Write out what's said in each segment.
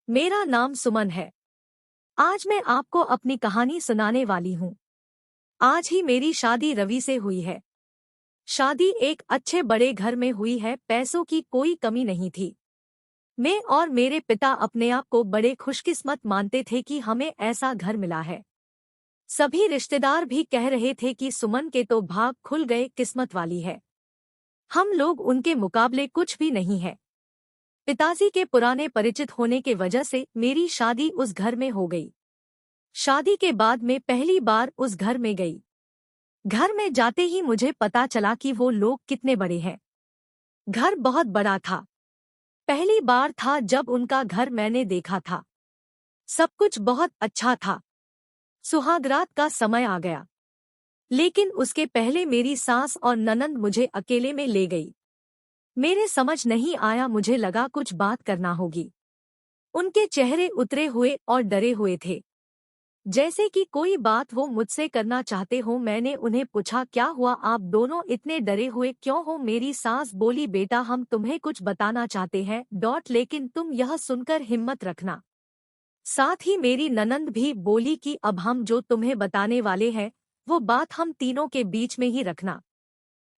मेरा नाम सुमन है। आज मैं आपको अपनी कहानी सुनाने वाली हूँ। आज ही मेरी शादी रवि से हुई है। शादी एक अच्छे बड़े घर में हुई है, पैसों की कोई कमी नहीं थी। मैं और मेरे पिता अपने आप को बड़े खुशकिस्मत मानते थे कि हमें ऐसा घर मिला है। सभी रिश्तेदार भी कह रहे थे कि सुमन के तो भाग खुल गए, किस्मत वाली है। हम लोग उनके मुकाबले कुछ भी नहीं है। पिताजी के पुराने परिचित होने के वजह से मेरी शादी उस घर में हो गई। शादी के बाद मैं पहली बार उस घर में गई। घर में जाते ही मुझे पता चला कि वो लोग कितने बड़े हैं। घर बहुत बड़ा था। पहली बार था जब उनका घर मैंने देखा था। सब कुछ बहुत अच्छा था। सुहागरात का समय आ गया, लेकिन उसके पहले मेरी सास और ननंद मुझे अकेले में ले गई। मेरे समझ नहीं आया, मुझे लगा कुछ बात करना होगी। उनके चेहरे उतरे हुए और डरे हुए थे, जैसे कि कोई बात वो मुझसे करना चाहते हो। मैंने उन्हें पूछा, क्या हुआ, आप दोनों इतने डरे हुए क्यों हो? मेरी सास बोली, बेटा हम तुम्हें कुछ बताना चाहते हैं लेकिन तुम यह सुनकर हिम्मत रखना। साथ ही मेरी ननंद भी बोली कि अब हम जो तुम्हें बताने वाले हैं वो बात हम तीनों के बीच में ही रखना।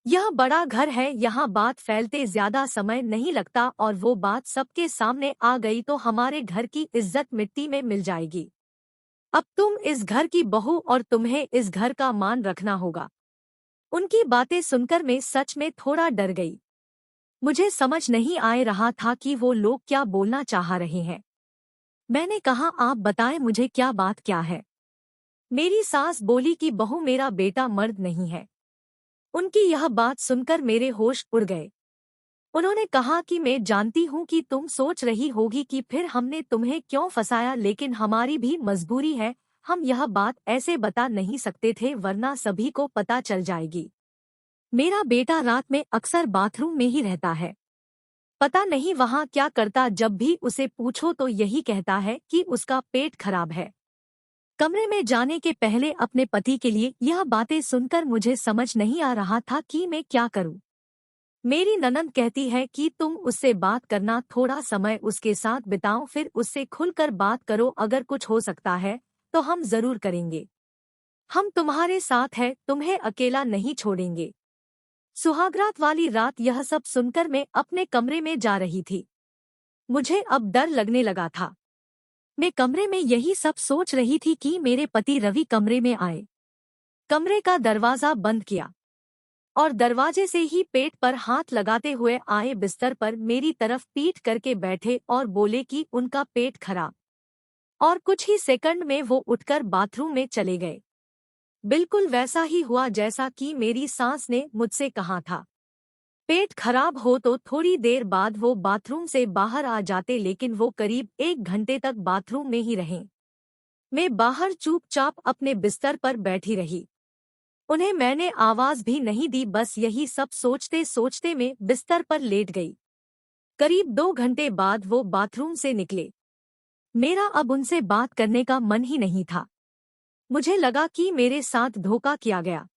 यह बड़ा घर है, यहाँ बात फैलते ज्यादा समय नहीं लगता, और वो बात सबके सामने आ गई तो हमारे घर की इज्जत मिट्टी में मिल जाएगी। अब तुम इस घर की बहू और तुम्हें इस घर का मान रखना होगा। उनकी बातें सुनकर मैं सच में थोड़ा डर गई। मुझे समझ नहीं आ रहा था कि वो लोग क्या बोलना चाह रहे हैं। मैंने कहा, आप बताएं मुझे क्या बात क्या है। मेरी सास बोली कि बहू मेरा बेटा मर्द नहीं है। उनकी यह बात सुनकर मेरे होश उड़ गए। उन्होंने कहा कि मैं जानती हूँ कि तुम सोच रही होगी कि फिर हमने तुम्हें क्यों फंसाया, लेकिन हमारी भी मजबूरी है। हम यह बात ऐसे बता नहीं सकते थे, वरना सभी को पता चल जाएगी। मेरा बेटा रात में अक्सर बाथरूम में ही रहता है। पता नहीं वहाँ क्या करता, जब भी उसे पूछो तो यही कहता है कि उसका पेट खराब है। कमरे में जाने के पहले अपने पति के लिए यह बातें सुनकर मुझे समझ नहीं आ रहा था कि मैं क्या करूं। मेरी ननंद कहती है कि तुम उससे बात करना, थोड़ा समय उसके साथ बिताओ, फिर उससे खुलकर बात करो। अगर कुछ हो सकता है तो हम जरूर करेंगे। हम तुम्हारे साथ हैं, तुम्हें अकेला नहीं छोड़ेंगे। सुहागरात वाली रात यह सब सुनकर मैं अपने कमरे में जा रही थी। मुझे अब डर लगने लगा था। मैं कमरे में यही सब सोच रही थी कि मेरे पति रवि कमरे में आए। कमरे का दरवाजा बंद किया और दरवाजे से ही पेट पर हाथ लगाते हुए आए, बिस्तर पर मेरी तरफ पीठ करके बैठे और बोले कि उनका पेट खराब। और कुछ ही सेकंड में वो उठकर बाथरूम में चले गए। बिल्कुल वैसा ही हुआ जैसा कि मेरी सास ने मुझसे कहा था। पेट खराब हो तो थोड़ी देर बाद वो बाथरूम से बाहर आ जाते, लेकिन वो करीब 1 घंटे तक बाथरूम में ही रहे। मैं बाहर चुपचाप अपने बिस्तर पर बैठी रही। उन्हें मैंने आवाज भी नहीं दी, बस यही सब सोचते सोचते मैं बिस्तर पर लेट गई। करीब 2 घंटे बाद वो बाथरूम से निकले। मेरा अब उनसे बात करने का मन ही नहीं था। मुझे लगा कि मेरे साथ धोखा किया गया।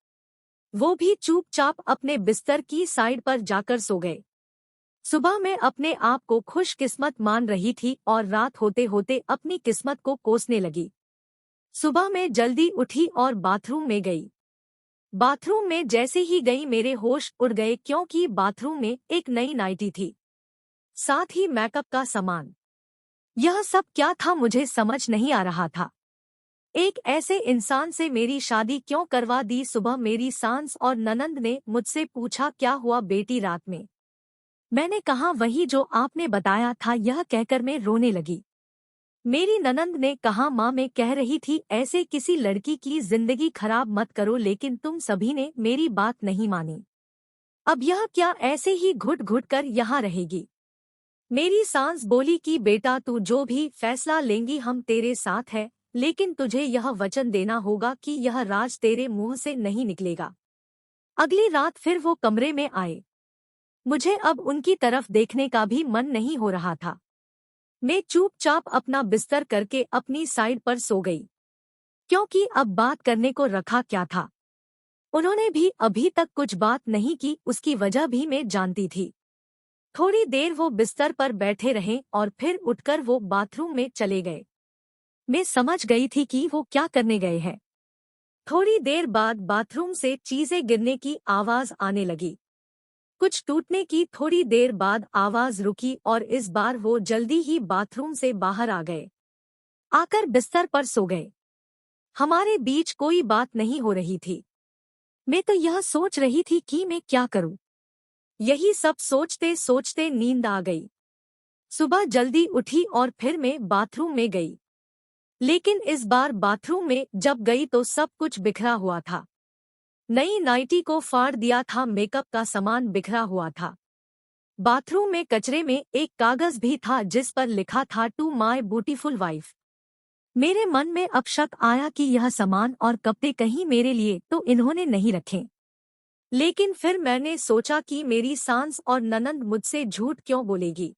वो भी चुपचाप अपने बिस्तर की साइड पर जाकर सो गए। सुबह मैं अपने आप को खुशकिस्मत मान रही थी और रात होते होते अपनी किस्मत को कोसने लगी। सुबह मैं जल्दी उठी और बाथरूम में गई। बाथरूम में जैसे ही गई मेरे होश उड़ गए, क्योंकि बाथरूम में एक नई नाइटी थी, साथ ही मेकअप का सामान। यह सब क्या था मुझे समझ नहीं आ रहा था। एक ऐसे इंसान से मेरी शादी क्यों करवा दी। सुबह मेरी सास और ननंद ने मुझसे पूछा, क्या हुआ बेटी रात में? मैंने कहा, वही जो आपने बताया था। यह कहकर मैं रोने लगी। मेरी ननंद ने कहा, माँ मैं कह रही थी ऐसे किसी लड़की की जिंदगी खराब मत करो, लेकिन तुम सभी ने मेरी बात नहीं मानी। अब यह क्या ऐसे ही घुट घुट कर यहाँ रहेगी? मेरी सास बोली कि बेटा तू जो भी फैसला लेंगी हम तेरे साथ है, लेकिन तुझे यह वचन देना होगा कि यह राज तेरे मुंह से नहीं निकलेगा। अगली रात फिर वो कमरे में आए। मुझे अब उनकी तरफ देखने का भी मन नहीं हो रहा था। मैं चुपचाप अपना बिस्तर करके अपनी साइड पर सो गई, क्योंकि अब बात करने को रखा क्या था। उन्होंने भी अभी तक कुछ बात नहीं की, उसकी वजह भी मैं जानती थी। थोड़ी देर वो बिस्तर पर बैठे रहे और फिर उठकर वो बाथरूम में चले गए। मैं समझ गई थी कि वो क्या करने गए हैं। थोड़ी देर बाद बाथरूम से चीजें गिरने की आवाज आने लगी। कुछ टूटने की थोड़ी देर बाद आवाज रुकी और इस बार वो जल्दी ही बाथरूम से बाहर आ गए। आकर बिस्तर पर सो गए। हमारे बीच कोई बात नहीं हो रही थी। मैं तो यह सोच रही थी कि मैं क्या करूं। यही सब सोचते सोचते नींद आ गई। सुबह जल्दी उठी और फिर मैं बाथरूम में गई। लेकिन इस बार बाथरूम में जब गई तो सब कुछ बिखरा हुआ था। नई नाइटी को फाड़ दिया था, मेकअप का सामान बिखरा हुआ था। बाथरूम में कचरे में एक कागज भी था जिस पर लिखा था टू माई ब्यूटीफुल वाइफ। मेरे मन में अब शक आया कि यह सामान और कपड़े कहीं मेरे लिए तो इन्होंने नहीं रखे। लेकिन फिर मैंने सोचा कि मेरी सास और ननंद मुझसे झूठ क्यों बोलेगी।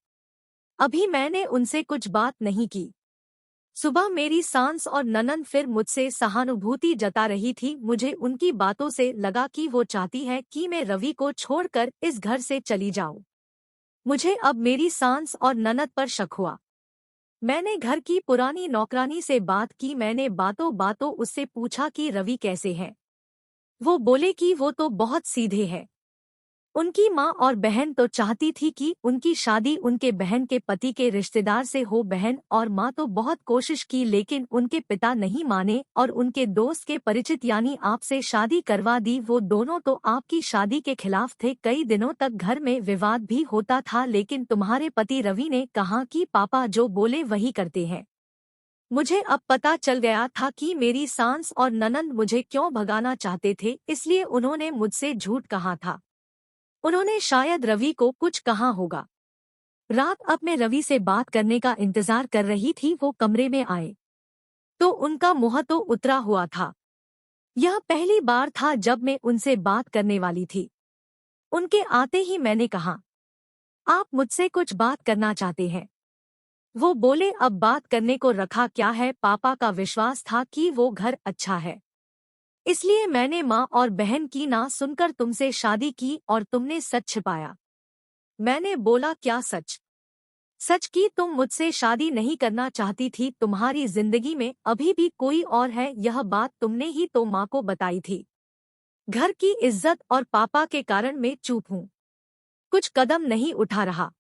अभी मैंने उनसे कुछ बात नहीं की। सुबह मेरी सास और ननंद फिर मुझसे सहानुभूति जता रही थी। मुझे उनकी बातों से लगा कि वो चाहती है कि मैं रवि को छोड़कर इस घर से चली जाऊं। मुझे अब मेरी सास और ननद पर शक हुआ। मैंने घर की पुरानी नौकरानी से बात की। मैंने बातों बातों उससे पूछा कि रवि कैसे है। वो बोले कि वो तो बहुत सीधे है। उनकी माँ और बहन तो चाहती थी कि उनकी शादी उनके बहन के पति के रिश्तेदार से हो। बहन और माँ तो बहुत कोशिश की लेकिन उनके पिता नहीं माने और उनके दोस्त के परिचित यानी आपसे शादी करवा दी। वो दोनों तो आपकी शादी के खिलाफ थे। कई दिनों तक घर में विवाद भी होता था लेकिन तुम्हारे पति रवि ने कहा कि पापा जो बोले वही करते हैं। मुझे अब पता चल गया था कि मेरी सास और ननंद मुझे क्यों भगाना चाहते थे, इसलिए उन्होंने मुझसे झूठ कहा था। उन्होंने शायद रवि को कुछ कहा होगा। रात अब मैं रवि से बात करने का इंतजार कर रही थी। वो कमरे में आए तो उनका मुंह तो उतरा हुआ था। यह पहली बार था जब मैं उनसे बात करने वाली थी। उनके आते ही मैंने कहा, आप मुझसे कुछ बात करना चाहते हैं। वो बोले, अब बात करने को रखा क्या है। पापा का विश्वास था कि वो घर अच्छा है, इसलिए मैंने माँ और बहन की ना सुनकर तुमसे शादी की और तुमने सच छिपाया। मैंने बोला, क्या सच? सच कि तुम मुझसे शादी नहीं करना चाहती थी। तुम्हारी जिंदगी में अभी भी कोई और है, यह बात तुमने ही तो माँ को बताई थी। घर की इज्जत और पापा के कारण मैं चुप हूँ, कुछ कदम नहीं उठा रहा।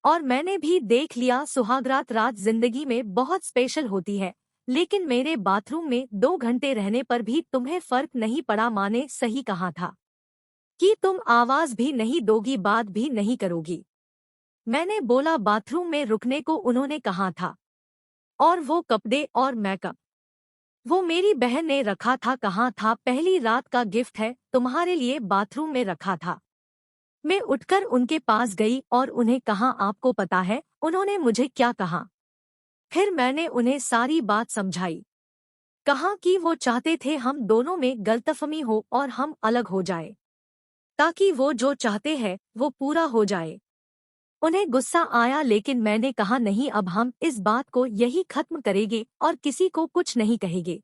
और मैंने भी देख लिया, सुहागरात रात जिंदगी में बहुत स्पेशल होती है। लेकिन मेरे बाथरूम में 2 घंटे रहने पर भी तुम्हें फर्क नहीं पड़ा। माँ ने सही कहा था कि तुम आवाज भी नहीं दोगी, बात भी नहीं करोगी। मैंने बोला, बाथरूम में रुकने को उन्होंने कहा था। और वो कपड़े और मेकअप वो मेरी बहन ने रखा था। कहाँ था? पहली रात का गिफ्ट है, तुम्हारे लिए बाथरूम में रखा था। मैं उठकर उनके पास गई और उन्हें कहा, आपको पता है उन्होंने मुझे क्या कहा? फिर मैंने उन्हें सारी बात समझाई। कहा कि वो चाहते थे हम दोनों में गलतफहमी हो और हम अलग हो जाए, ताकि वो जो चाहते हैं वो पूरा हो जाए। उन्हें गुस्सा आया लेकिन मैंने कहा, नहीं, अब हम इस बात को यही खत्म करेंगे और किसी को कुछ नहीं कहेंगे।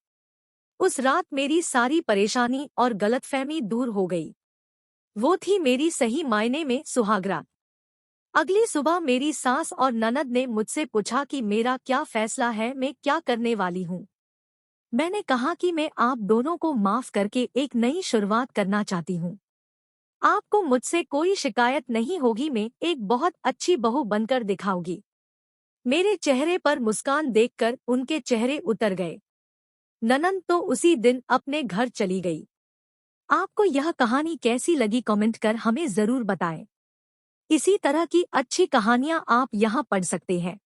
उस रात मेरी सारी परेशानी और गलतफहमी दूर हो गई। वो थी मेरी सही मायने में सुहागरात। अगली सुबह मेरी सास और ननद ने मुझसे पूछा कि मेरा क्या फैसला है, मैं क्या करने वाली हूँ। मैंने कहा कि मैं आप दोनों को माफ करके एक नई शुरुआत करना चाहती हूँ। आपको मुझसे कोई शिकायत नहीं होगी, मैं एक बहुत अच्छी बहू बनकर दिखाऊंगी। मेरे चेहरे पर मुस्कान देखकर उनके चेहरे उतर गए। ननंद तो उसी दिन अपने घर चली गई। आपको यह कहानी कैसी लगी कमेंट कर हमें जरूर बताएं। इसी तरह की अच्छी कहानियां आप यहाँ पढ़ सकते हैं।